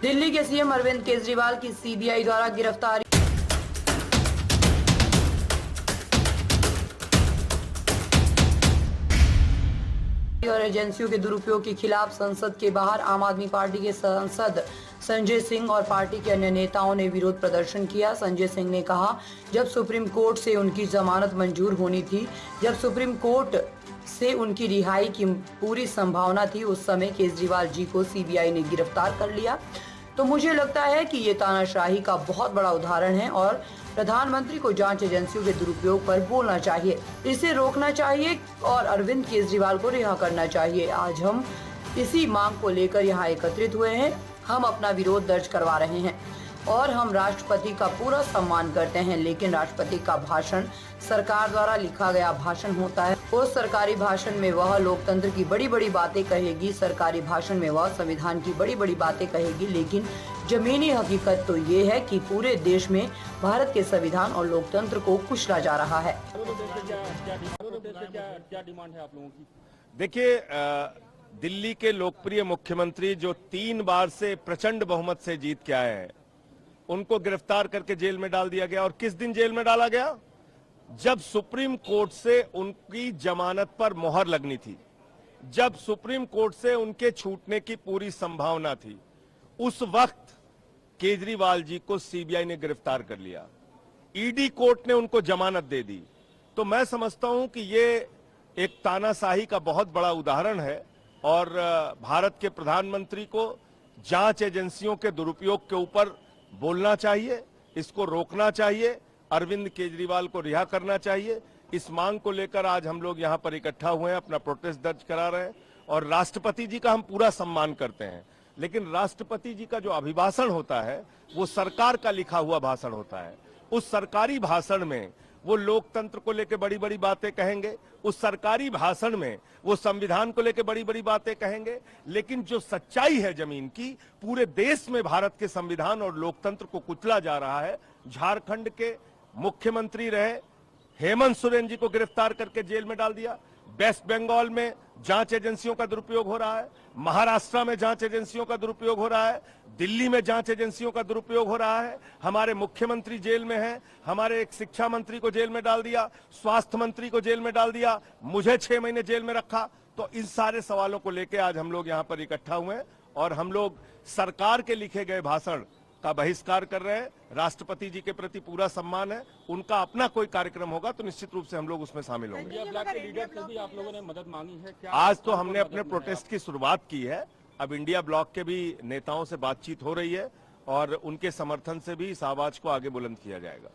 दिल्ली के सीएम अरविंद केजरीवाल की सीबीआई द्वारा गिरफ्तारी और एजेंसियों के दुरुपयोग के खिलाफ संसद के बाहर आम आदमी पार्टी के सांसद संजय सिंह और पार्टी के अन्य नेताओं ने विरोध प्रदर्शन किया। संजय सिंह ने कहा, जब सुप्रीम कोर्ट से उनकी जमानत मंजूर होनी थी, जब सुप्रीम कोर्ट से उनकी रिहाई की पूरी संभावना थी, उस समय केजरीवाल जी को सीबीआई ने गिरफ्तार कर लिया। तो मुझे लगता है कि ये तानाशाही का बहुत बड़ा उदाहरण है और प्रधानमंत्री को जांच एजेंसियों के दुरुपयोग पर बोलना चाहिए, इसे रोकना चाहिए और अरविंद केजरीवाल को रिहा करना चाहिए। आज हम इसी मांग को लेकर यहाँ एकत्रित हुए हैं। हम अपना विरोध दर्ज करवा रहे हैं और हम राष्ट्रपति का पूरा सम्मान करते हैं, लेकिन राष्ट्रपति का भाषण सरकार द्वारा लिखा गया भाषण होता है। उस सरकारी भाषण में वह लोकतंत्र की बड़ी बड़ी बातें कहेगी, सरकारी भाषण में वह संविधान की बड़ी बड़ी बातें कहेगी, लेकिन जमीनी हकीकत तो ये है कि पूरे देश में भारत के संविधान और लोकतंत्र को कुचला जा रहा है। क्या डिमांड है आप लोगों की? देखिए, दिल्ली के लोकप्रिय मुख्यमंत्री जो 3 बार से प्रचंड बहुमत से जीत के आए हैं, उनको गिरफ्तार करके जेल में डाल दिया गया। और किस दिन जेल में डाला गया? जब सुप्रीम कोर्ट से उनकी जमानत पर मोहर लगनी थी, जब सुप्रीम कोर्ट से उनके छूटने की पूरी संभावना थी, उस वक्त केजरीवाल जी को सीबीआई ने गिरफ्तार कर लिया, ईडी कोर्ट ने उनको जमानत दे दी। तो मैं समझता हूं कि ये एक तानाशाही का बहुत बड़ा उदाहरण है और भारत के प्रधानमंत्री को जांच एजेंसियों के दुरुपयोग के ऊपर बोलना चाहिए, इसको रोकना चाहिए, अरविंद केजरीवाल को रिहा करना चाहिए। इस मांग को लेकर आज हम लोग यहाँ पर इकट्ठा हुए हैं, अपना प्रोटेस्ट दर्ज करा रहे हैं और राष्ट्रपति जी का हम पूरा सम्मान करते हैं, लेकिन राष्ट्रपति जी का जो अभिभाषण होता है वो सरकार का लिखा हुआ भाषण होता है। उस सरकारी भाषण में वो लोकतंत्र को लेकर बड़ी बड़ी बातें कहेंगे, उस सरकारी भाषण में वो संविधान को लेकर बड़ी बड़ी बातें कहेंगे, लेकिन जो सच्चाई है जमीन की, पूरे देश में भारत के संविधान और लोकतंत्र को कुचला जा रहा है। झारखंड के मुख्यमंत्री रहे हेमंत सोरेन जी को गिरफ्तार करके जेल में डाल दिया। वेस्ट बंगाल में जांच एजेंसियों का दुरुपयोग हो रहा है, महाराष्ट्र में जांच एजेंसियों का दुरुपयोग हो रहा है, दिल्ली में जांच एजेंसियों का दुरुपयोग हो रहा है। हमारे मुख्यमंत्री जेल में हैं, हमारे एक शिक्षा मंत्री को जेल में डाल दिया, स्वास्थ्य मंत्री को जेल में डाल दिया, मुझे 6 महीने जेल में रखा। तो इन सारे सवालों को लेकर आज हम लोग यहाँ पर इकट्ठा हुए हैं और हम लोग सरकार के लिखे गए भाषण का बहिष्कार कर रहे हैं। राष्ट्रपति जी के प्रति पूरा सम्मान है, उनका अपना कोई कार्यक्रम होगा तो निश्चित रूप से हम लोग उसमें शामिल होंगे। इंडिया ब्लॉक के लीडर से भी आप लोगों ने मदद मांगी है क्या? आज तो हमने अपने प्रोटेस्ट की शुरुआत की है, अब इंडिया ब्लॉक के भी नेताओं से बातचीत हो रही है और उनके समर्थन से भी इस आवाज को आगे बुलंद किया जाएगा।